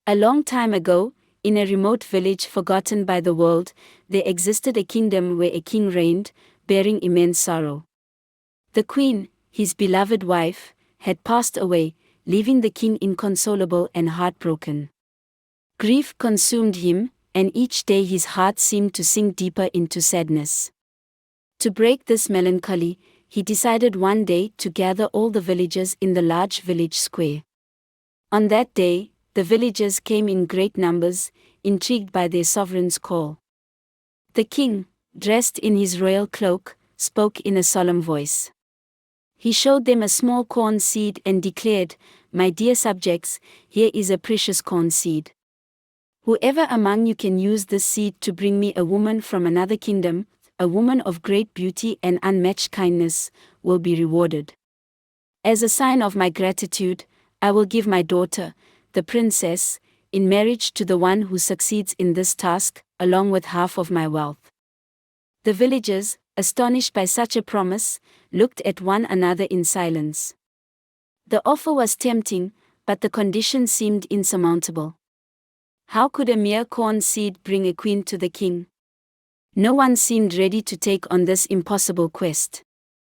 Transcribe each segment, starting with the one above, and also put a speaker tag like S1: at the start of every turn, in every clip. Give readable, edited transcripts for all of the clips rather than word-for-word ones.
S1: A long time ago, in a remote village forgotten by the world, there existed a kingdom where a king reigned, bearing immense sorrow. The queen, his beloved wife, had passed away, leaving the king inconsolable and heartbroken. Grief consumed him, and each day his heart seemed to sink deeper into sadness. To break this melancholy, he decided one day to gather all the villagers in the large village square. On that day, the villagers came in great numbers, intrigued by their sovereign's call. The king, dressed in his royal cloak, spoke in a solemn voice. He showed them a small corn seed and declared, "My dear subjects, here is a precious corn seed. Whoever among you can use this seed to bring me a woman from another kingdom, a woman of great beauty and unmatched kindness, will be rewarded. As a sign of my gratitude, I will give my daughter, the princess, in marriage to the one who succeeds in this task, along with half of my wealth." The villagers, astonished by such a promise, looked at one another in silence. The offer was tempting, but the condition seemed insurmountable. How could a mere corn seed bring a queen to the king? No one seemed ready to take on this impossible quest.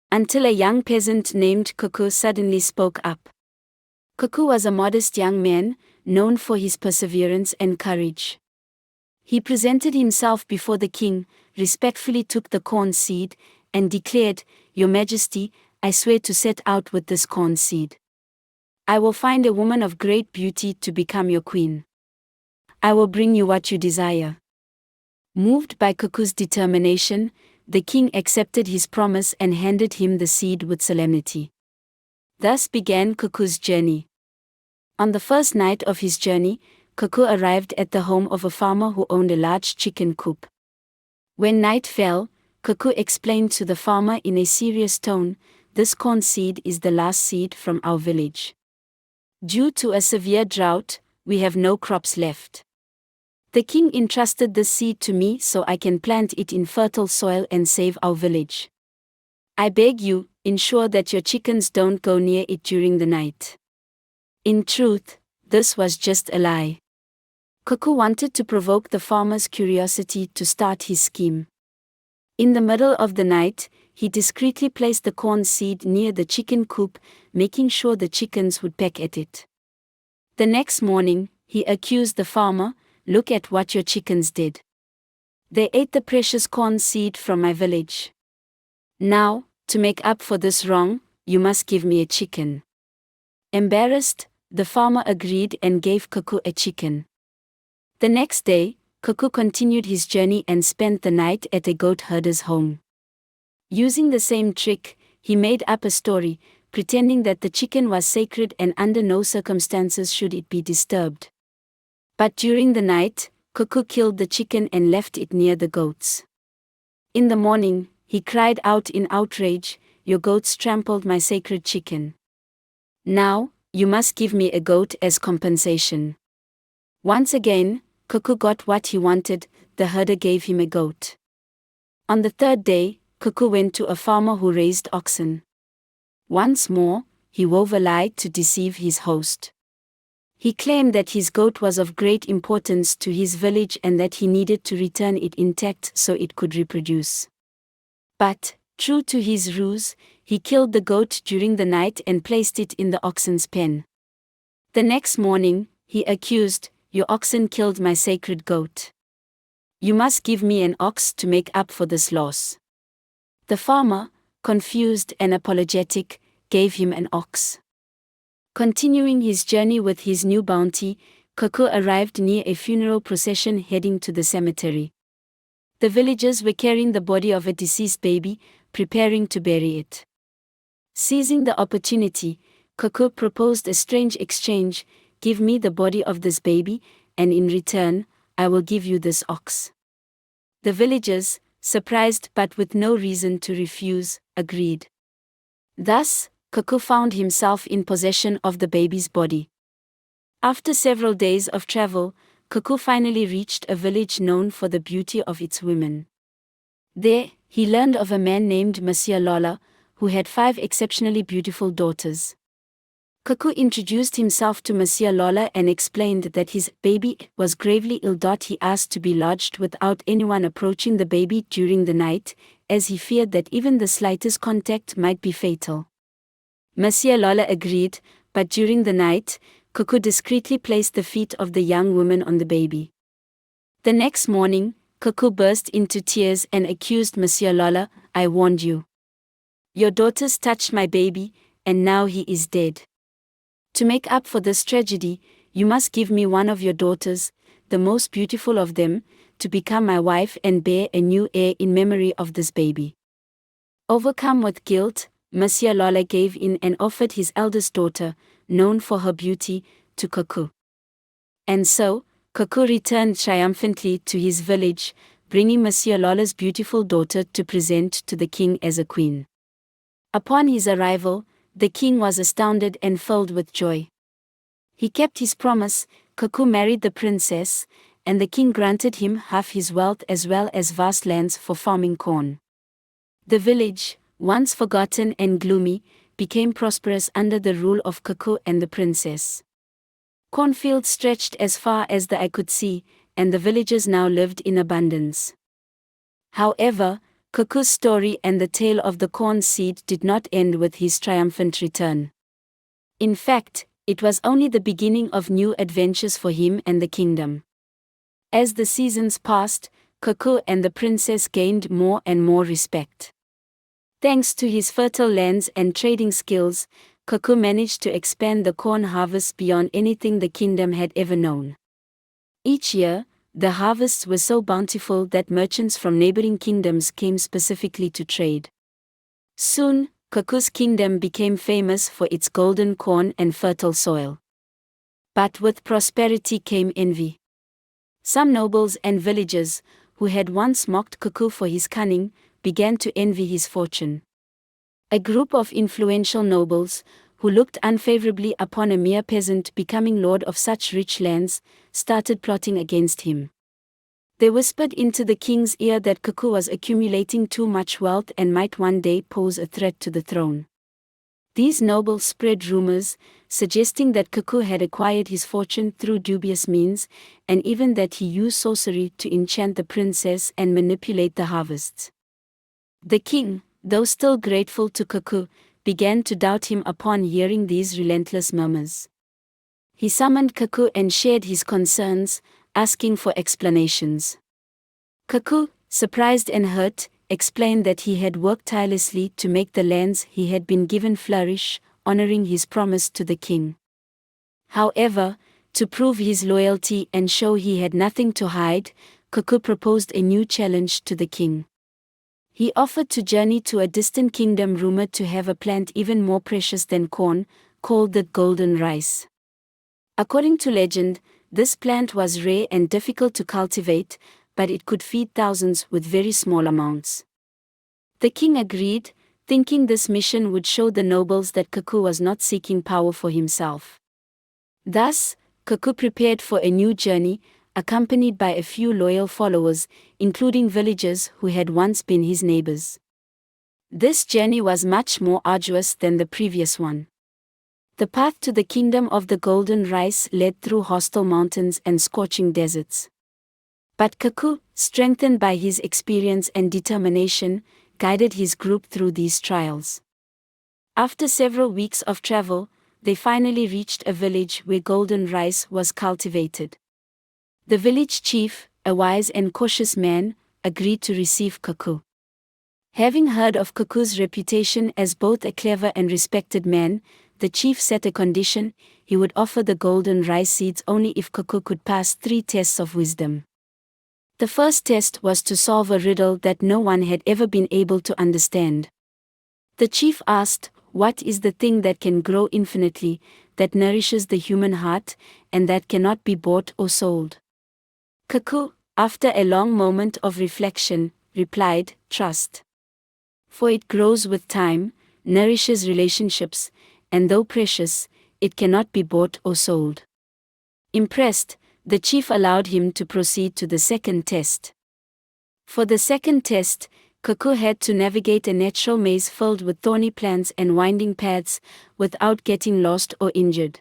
S1: Until a young peasant named Cuckoo suddenly spoke up. Cuckoo was a modest young man, known for his perseverance and courage. He presented himself before the king, respectfully took the corn seed, and declared, "Your Majesty, I swear to set out with this corn seed. I will find a woman of great beauty to become your queen. I will bring you what you desire." Moved by Cuckoo's determination, the king accepted his promise and handed him the seed with solemnity. Thus began Cuckoo's journey. On the first night of his journey, Cuckoo arrived at the home of a farmer who owned a large chicken coop. When night fell, Cuckoo explained to the farmer in a serious tone, "This corn seed is the last seed from our village. Due to a severe drought, we have no crops left. The king entrusted this seed to me so I can plant it in fertile soil and save our village. I beg you, ensure that your chickens don't go near it during the night." In truth, this was just a lie. Cuckoo wanted to provoke the farmer's curiosity to start his scheme. In the middle of the night, he discreetly placed the corn seed near the chicken coop, making sure the chickens would peck at it. The next morning, he accused the farmer, "Look at what your chickens did. They ate the precious corn seed from my village. Now, to make up for this wrong, you must give me a chicken." Embarrassed, the farmer agreed and gave Cuckoo a chicken. The next day, Cuckoo continued his journey and spent the night at a goat herder's home. Using the same trick, he made up a story, pretending that the chicken was sacred and under no circumstances should it be disturbed. But during the night, Cuckoo killed the chicken and left it near the goats. In the morning, he cried out in outrage, "Your goats trampled my sacred chicken. Now, you must give me a goat as compensation." Once again, Cuckoo got what he wanted, the herder gave him a goat. On the third day, Cuckoo went to a farmer who raised oxen. Once more, he wove a lie to deceive his host. He claimed that his goat was of great importance to his village and that he needed to return it intact so it could reproduce. But, true to his ruse, he killed the goat during the night and placed it in the oxen's pen. The next morning, he accused, "Your oxen killed my sacred goat. You must give me an ox to make up for this loss." The farmer, confused and apologetic, gave him an ox. Continuing his journey with his new bounty, Cuckoo arrived near a funeral procession heading to the cemetery. The villagers were carrying the body of a deceased baby, preparing to bury it. Seizing the opportunity, Cuckoo proposed a strange exchange, "Give me the body of this baby, and in return, I will give you this ox." The villagers, surprised but with no reason to refuse, agreed. Thus, Cuckoo found himself in possession of the baby's body. After several days of travel, Cuckoo finally reached a village known for the beauty of its women. There, he learned of a man named Monsieur Lola, who had 5 exceptionally beautiful daughters. Kaku introduced himself to Monsieur Lola and explained that his baby was gravely ill. He asked to be lodged without anyone approaching the baby during the night, as he feared that even the slightest contact might be fatal. Monsieur Lola agreed, but during the night, Kaku discreetly placed the feet of the young woman on the baby. The next morning, Kaku burst into tears and accused Monsieur Lola, "I warned you. Your daughters touched my baby, and now he is dead. To make up for this tragedy, you must give me one of your daughters, the most beautiful of them, to become my wife and bear a new heir in memory of this baby." Overcome with guilt, Monsieur Lola gave in and offered his eldest daughter, known for her beauty, to Kaku. And so, Kaku returned triumphantly to his village, bringing Monsieur Lola's beautiful daughter to present to the king as a queen. Upon his arrival, the king was astounded and filled with joy. He kept his promise. Kaku married the princess, and the king granted him half his wealth as well as vast lands for farming corn. The village, once forgotten and gloomy, became prosperous under the rule of Kaku and the princess. Cornfields stretched as far as the eye could see, and the villagers now lived in abundance. However, Kaku's story and the tale of the corn seed did not end with his triumphant return. In fact, it was only the beginning of new adventures for him and the kingdom. As the seasons passed, Kaku and the princess gained more and more respect. Thanks to his fertile lands and trading skills, Kaku managed to expand the corn harvest beyond anything the kingdom had ever known. Each year, the harvests were so bountiful that merchants from neighboring kingdoms came specifically to trade. Soon, Kaku's kingdom became famous for its golden corn and fertile soil. But with prosperity came envy. Some nobles and villagers, who had once mocked Kaku for his cunning, began to envy his fortune. A group of influential nobles, who looked unfavorably upon a mere peasant becoming lord of such rich lands, started plotting against him. They whispered into the king's ear that Kaku was accumulating too much wealth and might one day pose a threat to the throne. These nobles spread rumors, suggesting that Kaku had acquired his fortune through dubious means, and even that he used sorcery to enchant the princess and manipulate the harvests. The king, though still grateful to Kaku, began to doubt him upon hearing these relentless murmurs. He summoned Kaku and shared his concerns, asking for explanations. Kaku, surprised and hurt, explained that he had worked tirelessly to make the lands he had been given flourish, honoring his promise to the king. However, to prove his loyalty and show he had nothing to hide, Kaku proposed a new challenge to the king. He offered to journey to a distant kingdom rumored to have a plant even more precious than corn, called the golden rice. According to legend, this plant was rare and difficult to cultivate, but it could feed thousands with very small amounts. The king agreed, thinking this mission would show the nobles that Kaku was not seeking power for himself. Thus, Kaku prepared for a new journey, accompanied by a few loyal followers, including villagers who had once been his neighbors. This journey was much more arduous than the previous one. The path to the kingdom of the golden rice led through hostile mountains and scorching deserts. But Kaku, strengthened by his experience and determination, guided his group through these trials. After several weeks of travel, they finally reached a village where golden rice was cultivated. The village chief, a wise and cautious man, agreed to receive Kaku. Having heard of Kaku's reputation as both a clever and respected man, the chief set a condition: he would offer the golden rice seeds only if Kaku could pass 3 tests of wisdom. The first test was to solve a riddle that no one had ever been able to understand. The chief asked, "What is the thing that can grow infinitely, that nourishes the human heart, and that cannot be bought or sold?" Kaku, after a long moment of reflection, replied, "Trust. For it grows with time, nourishes relationships, and though precious, it cannot be bought or sold." Impressed, the chief allowed him to proceed to the second test. For the second test, Cuckoo had to navigate a natural maze filled with thorny plants and winding paths without getting lost or injured.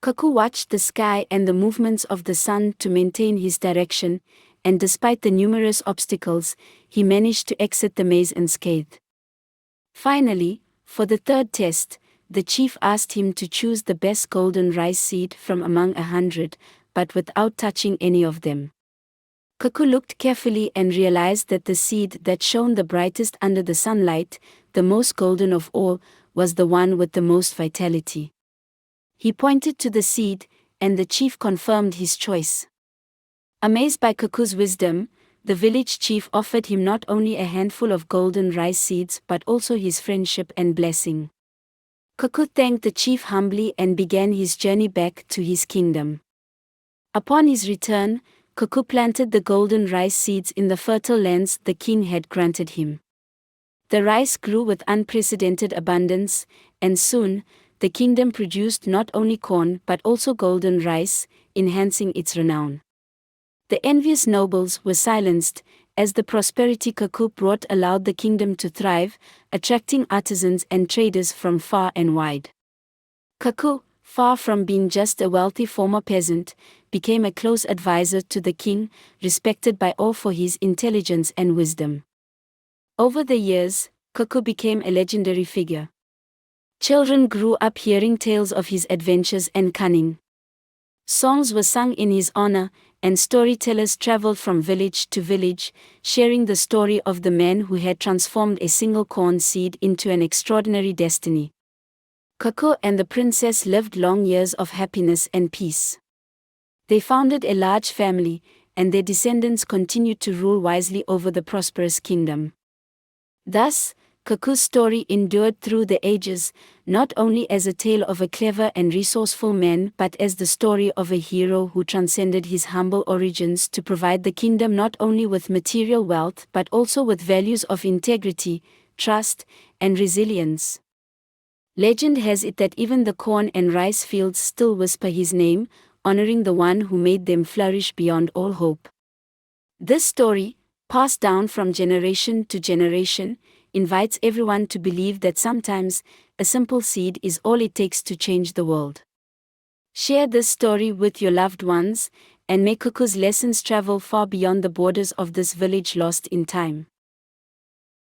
S1: Cuckoo watched the sky and the movements of the sun to maintain his direction, and despite the numerous obstacles, he managed to exit the maze unscathed. Finally, for the third test, the chief asked him to choose the best golden rice seed from among 100, but without touching any of them. Cuckoo looked carefully and realized that the seed that shone the brightest under the sunlight, the most golden of all, was the one with the most vitality. He pointed to the seed, and the chief confirmed his choice. Amazed by Cuckoo's wisdom, the village chief offered him not only a handful of golden rice seeds but also his friendship and blessing. Cuckoo thanked the chief humbly and began his journey back to his kingdom. Upon his return, Cuckoo planted the golden rice seeds in the fertile lands the king had granted him. The rice grew with unprecedented abundance, and soon, the kingdom produced not only corn but also golden rice, enhancing its renown. The envious nobles were silenced, as the prosperity Cuckoo brought allowed the kingdom to thrive, attracting artisans and traders from far and wide. Cuckoo, far from being just a wealthy former peasant, became a close advisor to the king, respected by all for his intelligence and wisdom. Over the years, Cuckoo became a legendary figure. Children grew up hearing tales of his adventures and cunning. Songs were sung in his honor, and storytellers traveled from village to village, sharing the story of the man who had transformed a single corn seed into an extraordinary destiny. Cuckoo and the princess lived long years of happiness and peace. They founded a large family, and their descendants continued to rule wisely over the prosperous kingdom. Thus, Cuckoo's story endured through the ages, not only as a tale of a clever and resourceful man but as the story of a hero who transcended his humble origins to provide the kingdom not only with material wealth but also with values of integrity, trust, and resilience. Legend has it that even the corn and rice fields still whisper his name, honoring the one who made them flourish beyond all hope. This story, passed down from generation to generation, invites everyone to believe that sometimes, a simple seed is all it takes to change the world. Share this story with your loved ones, and may Cuckoo's lessons travel far beyond the borders of this village lost in time.